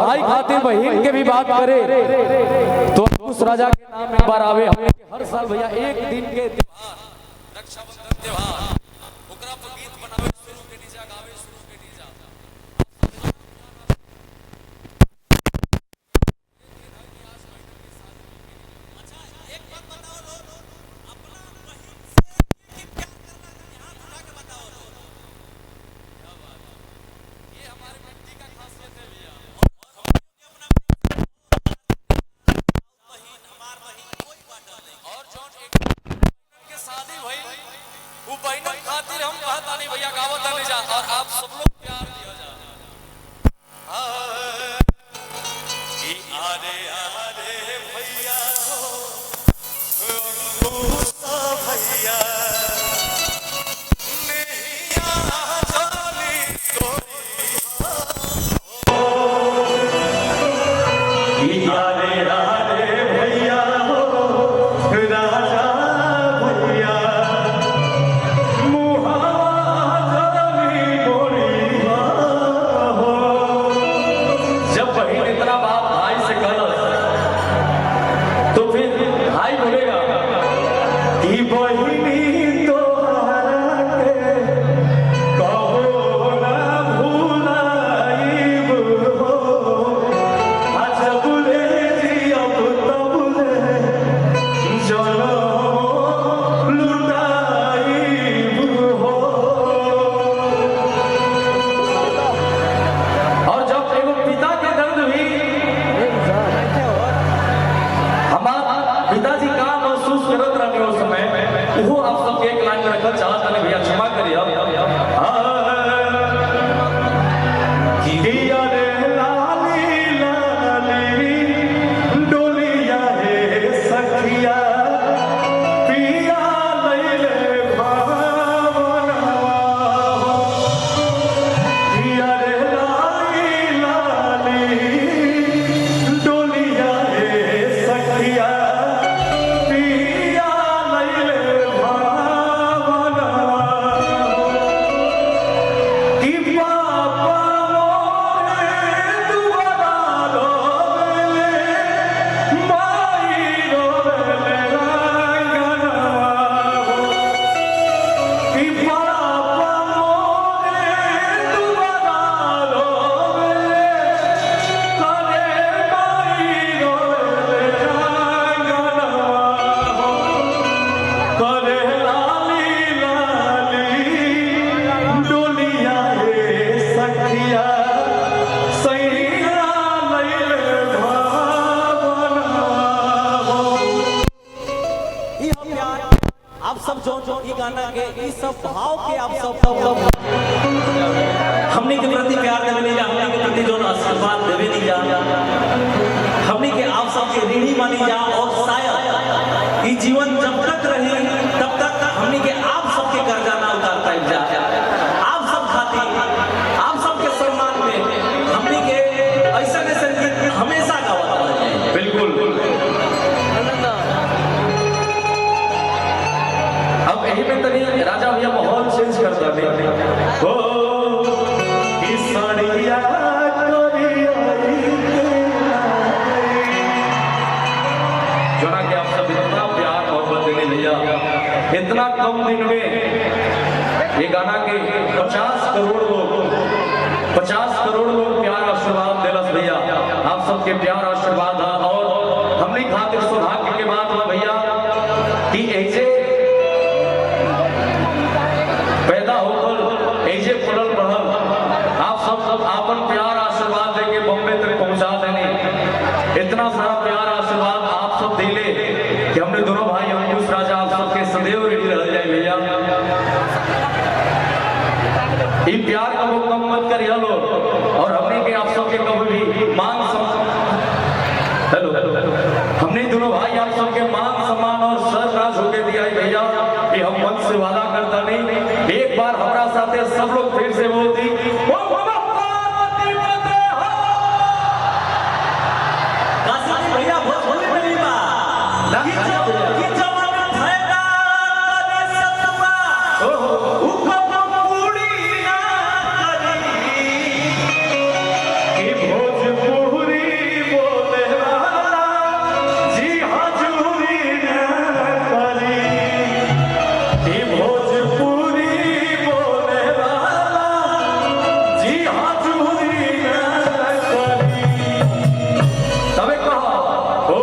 भाई खातिर बहन के भी बात करे तो अंकुश राजा के नाम एक बार आवे। हर साल भैया एक दिन के त्योहार रक्षाबंधन त्योहार ओकरा पर गीत बनावे शुरू के नीचा गावे शुरू के नीचा। अच्छा एक बात बताओ लो अपना बहन से प्यार करना हाथ उठा के बताओ लो। क्या बात है, ये हमारे मिट्टी का खासियत है भैया। और अपना बहन हमार बहन कोई बात नहीं। और जौन एक के शादी भई वो बहन खातिर हम कहता नहीं भैया गावत नहीं जा और आप सब लोग प्यार दिया जा। आरे आरे भैया हो भैया हमने के प्रति प्यार देवे नहीं जा, हमने के प्रति जो आशीर्वाद देवे नहीं जा, हमने के आप सबके ऋणी मानी जा। और शायद ये जीवन जब तक रही तब तक हमने के आप सबके कर्जा ना उतार पाए जा। आप सब खातिर आप सबके सम्मान में हमने के ऐसा संगीत हमेशा गावत रहे। बिल्कुल अब यही में तनी राजा भैया माहौल चेंज कर दे हो इस साड़िया जोना कि आप सब इतना प्यार मोहब्बत देने भैया इतना कम दिन में ये गाना के 50 करोड़ लोग प्यार आशीर्वाद दिलस भैया। आप सबके प्यार आशीर्वाद है और हमने खातिर सौभाग्य के बात हुआ भैया कि ऐसे पैदा होकर ऐसे पड़ल बढ़ल आप सब आपन प्यार आशीर्वाद देके बॉम्बे तक पहुंचा देने इतना सारा प्यार आशीर्वाद आप सब दिले कि हमने दोनों भाई अंकुश राजा आप सबके सदैव रेडी रह जाए भैया। ये प्यार का वो कम मत करिए लो और हमने के आप सबके कभी भी मान हेलो हमने दोनों भाई आप सबके मान सम्मान और सरराज होके दिया है भैया कि हम मन से वादा करता नहीं। एक बार हमारा साथे सब लोग फिर से बोल दी भैया भोजपुरी में नहीं भोजपुरी कि भोजपुरी बोले वाला जी हजूरी न करी। तबे कहा हो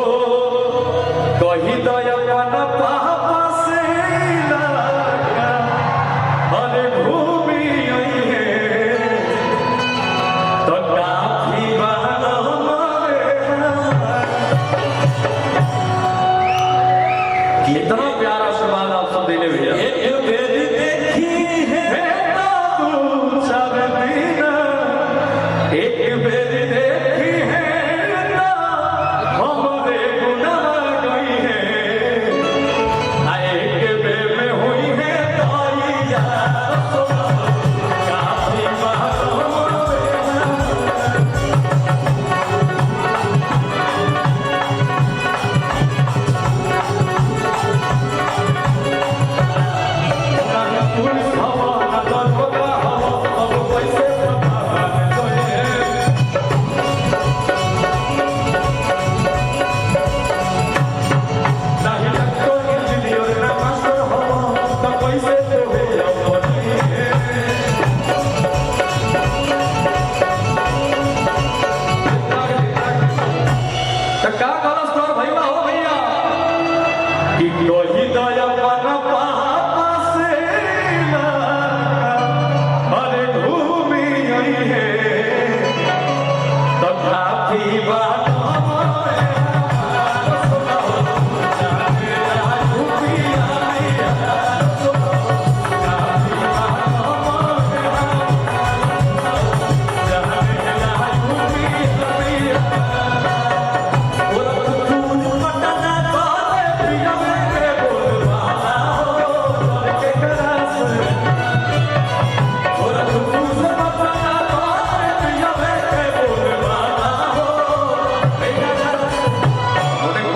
कही दयापन पापा से लागा अरे भूमि आई है तो काफी बहाना कितना प्यारा आशीर्वाद आप सब देने भैया। एक बेर देखी है तू सब दीना एक बेर देखी है ना हमरे गुनाह गई है आ एक बेर में हुई है ताइया काफी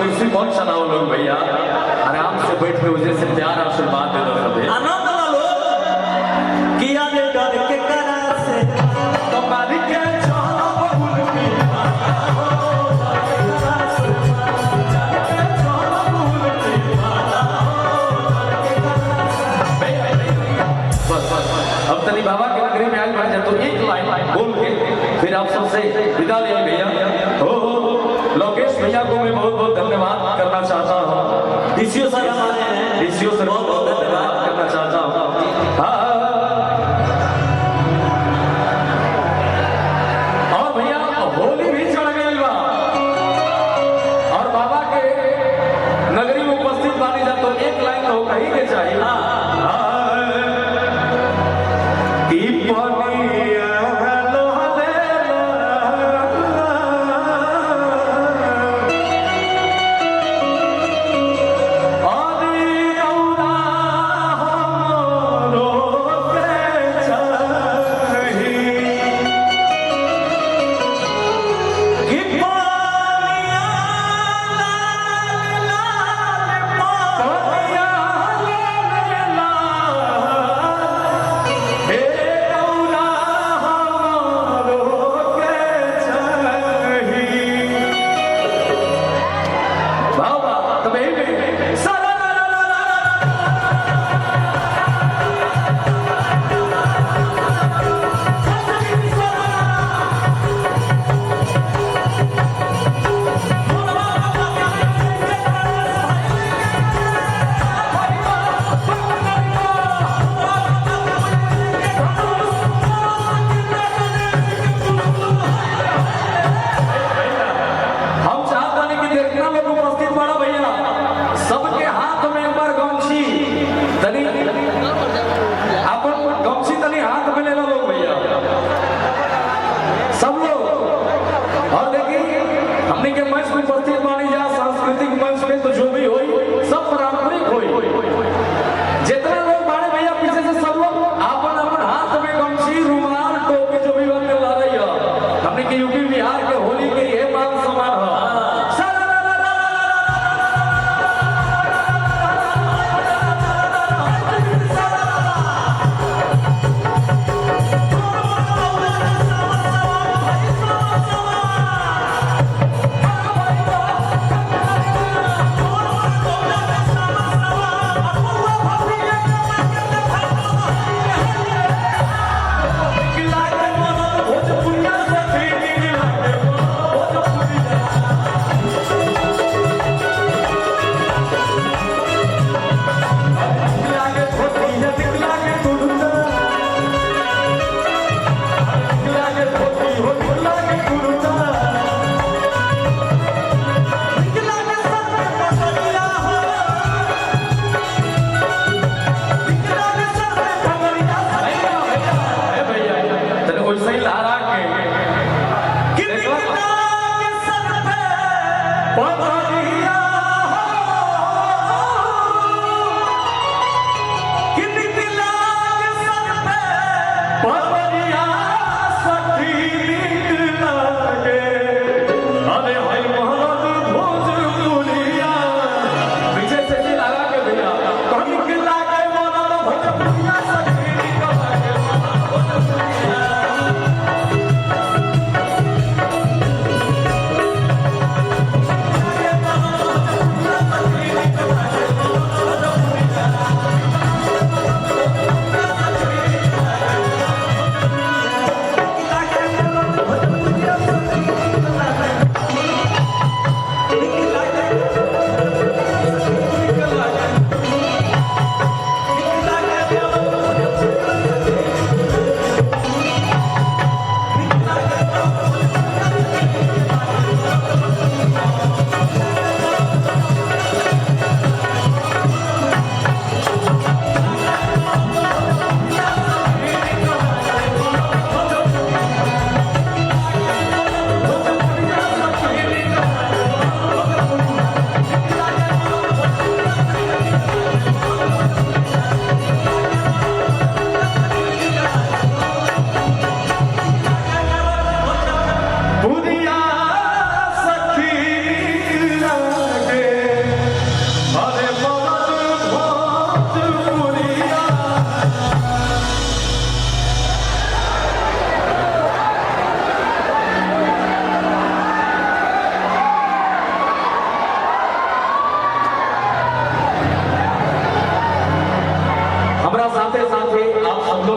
भैया आराम से बैठ के उसे से प्यार आशीर्वाद दे दो सबे आनंद लो किया ने डर के करा से तुम्हारी के चलो बबुल की अब तनी बाबा के नगरी में आए बढ़ जाए तो एक लाइन बोल के फिर आप सबसे विदा ले भैया। हो लोकेश भैया को मैं बहुत बहुत धन्यवाद करना चाहता हूँ। डीसीओ सर हमारे हैं, डीसीओ सर बहुत बहुत धन्यवाद करना चाहता हूँ। हाँ और भैया होली भी चढ़ गई बा और बाबा के नगरी में उपस्थित मानी जा तो एक लाइन तो कही के चाहिए और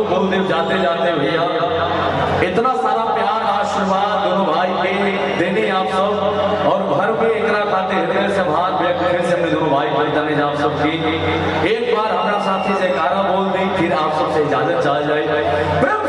लोग गुरुदेव जाते जाते भैया इतना सारा प्यार आशीर्वाद दोनों भाई के देने आप सब और घर में एकरा खाते हृदय से भाव व्यक्त करे से हमने दोनों भाई बलिदान आप सब की एक बार हमारा साथी से कारा बोल दी फिर आप सबसे इजाजत चाह जाए।